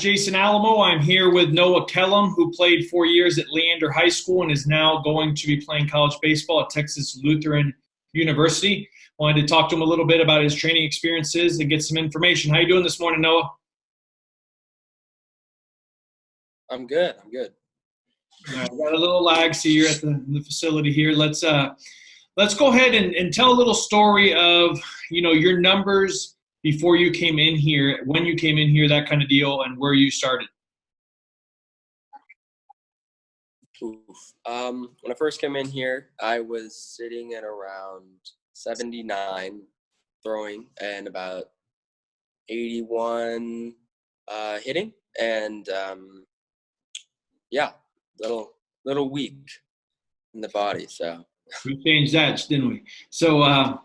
Jason Alamo. I'm here with Noah Kellum, who played 4 years at Leander High School and is now going to be playing college baseball at Texas Lutheran University. Wanted to talk to him a little bit about his training experiences and get some information. How you doing this morning, Noah? I'm good. All right, we got a little lag, so you're at the facility here. Let's go ahead and tell a little story of your numbers before you came in here, when you came in here, that kind of deal, and where you started. When I first came in here, I was sitting at around 79 throwing and about 81 hitting, and little weak in the body. So we changed that, didn't we? So go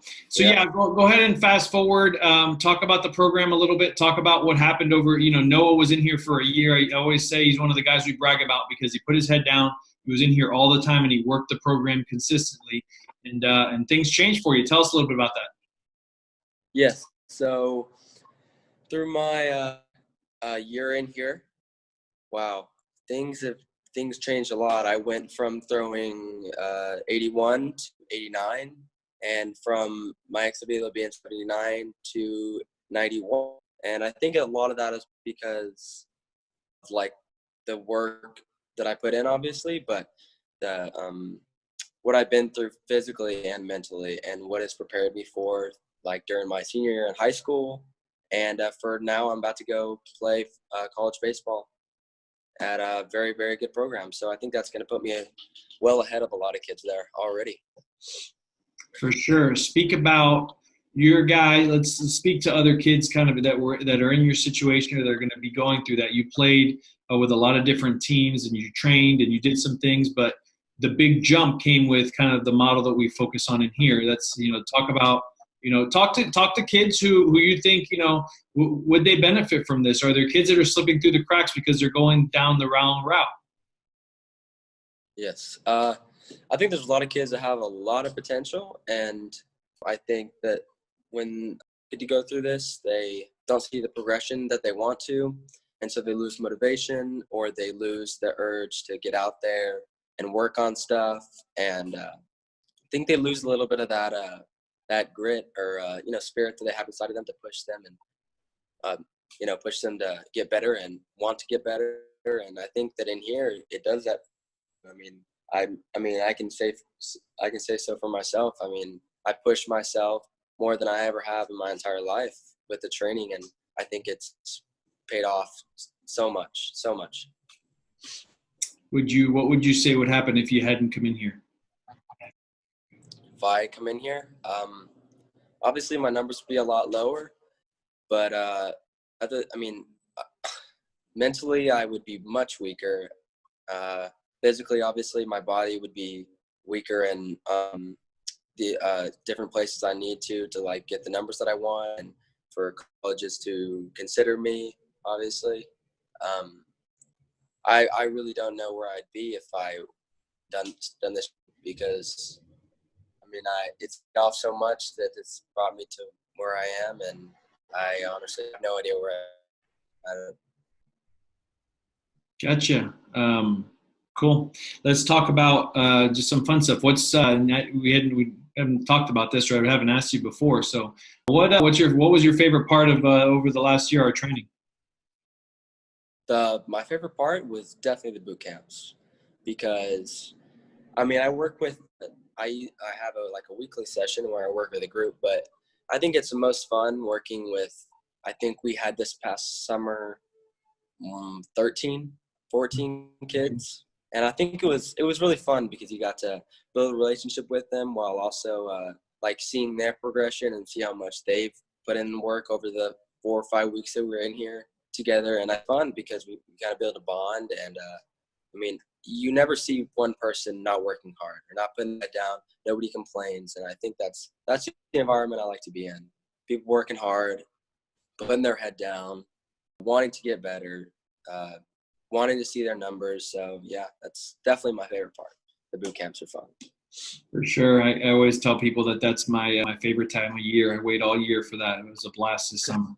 ahead and fast forward. Talk about the program a little bit. Talk about what happened over. Noah was in here for a year. I always say he's one of the guys we brag about because he put his head down. He was in here all the time and he worked the program consistently. And things changed for you. Tell us a little bit about that. Yes. So through my year in here, wow, things changed a lot. I went from throwing 81 to 89, and from my XWO being 79 to 91. And I think a lot of that is because of like the work that I put in, obviously, but the what I've been through physically and mentally, and what has prepared me for like during my senior year in high school, and for now I'm about to go play college baseball at a very, very good program. So I think that's going to put me well ahead of a lot of kids there already. For sure. Speak about your guy. Let's speak to other kids kind of that are in your situation or that are going to be going through that. You played with a lot of different teams and you trained and you did some things, but the big jump came with kind of the model that we focus on in here. That's, talk about, talk to kids who you think, would they benefit from this? Are there kids that are slipping through the cracks because they're going down the wrong route? Yes. I think there's a lot of kids that have a lot of potential. And I think that when you go through this, they don't see the progression that they want to. And so they lose motivation, or they lose the urge to get out there and work on stuff. And I think they lose a little bit of that grit or spirit that they have inside of them to push them and push them to get better and want to get better. And I think that in here it does that. I can say so for myself. I mean, I push myself more than I ever have in my entire life with the training, and I think it's paid off so much. What would you say would happen if you hadn't come in here? If I come in here, obviously my numbers would be a lot lower, but mentally I would be much weaker. Physically, obviously my body would be weaker, and the different places I need to like get the numbers that I want, and for colleges to consider me, obviously. I really don't know where I'd be if I done this, because it's off so much that it's brought me to where I am, and I honestly have no idea where I Gotcha. Cool. Let's talk about just some fun stuff. What's we haven't talked about this, or I haven't asked you before. So, what was your favorite part of over the last year of training? My favorite part was definitely the boot camps, because I have a weekly session where I work with a group, but I think it's the most fun working with. I think we had this past summer 13, 14 kids. And I think it was really fun because you got to build a relationship with them while also seeing their progression and see how much they've put in work over the 4 or 5 weeks that we were in here together. And it's fun because we got to build a bond. And you never see one person not working hard or not putting that down. Nobody complains, and I think that's the environment I like to be in. People working hard, putting their head down, wanting to get better. Wanting to see their numbers. So yeah, that's definitely my favorite part. The boot camps are fun. For sure. I always tell people that's my favorite time of year. I wait all year for that. It was a blast this summer.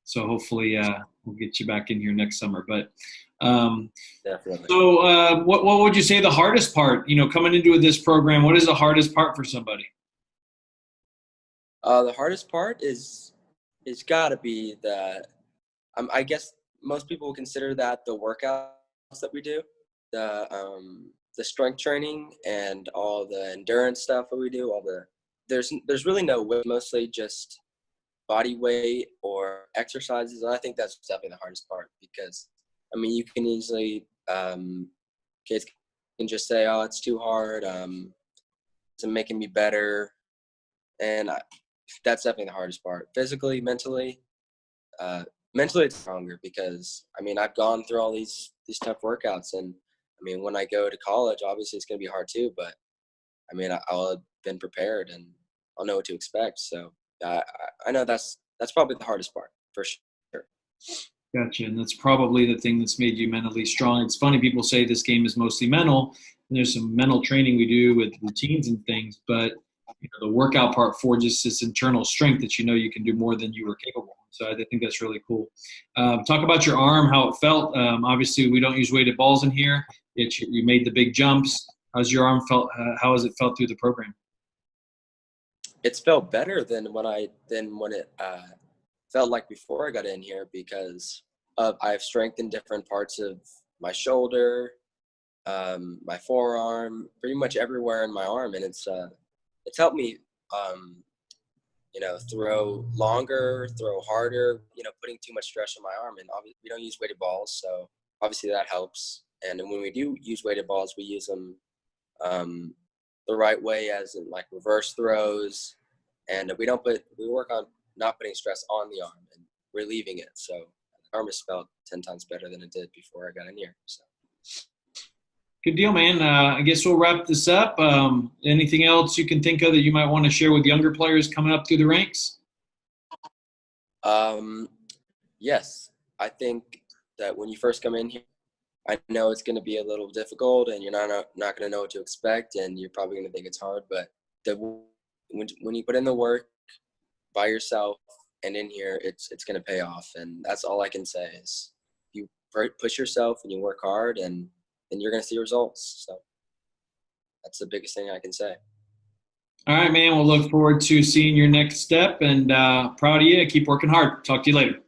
So hopefully we'll get you back in here next summer. But Definitely. so what would you say the hardest part, coming into this program, what is the hardest part for somebody? The hardest part is got to be the I guess most people would consider that the workouts that we do, the strength training and all the endurance stuff that we do. There's really no weight, mostly just body weight or exercises. And I think that's definitely the hardest part because I mean you can easily kids can just say, oh, it's too hard, it's making me better, and that's definitely the hardest part. Physically, mentally. Mentally it's stronger because I mean I've gone through all these tough workouts, and I mean when I go to college obviously it's going to be hard too, but I mean I'll have been prepared and I'll know what to expect. So I know that's probably the hardest part for sure. Gotcha. And that's probably the thing that's made you mentally strong. It's funny, people say this game is mostly mental, and there's some mental training we do with routines and things, but the workout part forges this internal strength that you can do more than you were capable of. So I think that's really cool. Talk about your arm, how it felt. Obviously, we don't use weighted balls in here. You made the big jumps. How's your arm felt? How has it felt through the program? It's felt better than when it felt like before I got in here because I've strengthened different parts of my shoulder, my forearm, pretty much everywhere in my arm, and it's helped me, throw longer, throw harder. Putting too much stress on my arm, and obviously we don't use weighted balls, so obviously that helps. And when we do use weighted balls, we use them the right way, as in like reverse throws, and we work on not putting stress on the arm and relieving it. So the arm has felt 10 times better than it did before I got in here. So. Good deal, man. I guess we'll wrap this up. Anything else you can think of that you might want to share with younger players coming up through the ranks? Yes, I think that when you first come in here, I know it's going to be a little difficult, and you're not going to know what to expect, and you're probably going to think it's hard. But when you put in the work by yourself and in here, it's going to pay off, and that's all I can say is you push yourself and you work hard, and you're going to see results. So that's the biggest thing I can say. All right, man. We'll look forward to seeing your next step, and proud of you. Keep working hard. Talk to you later.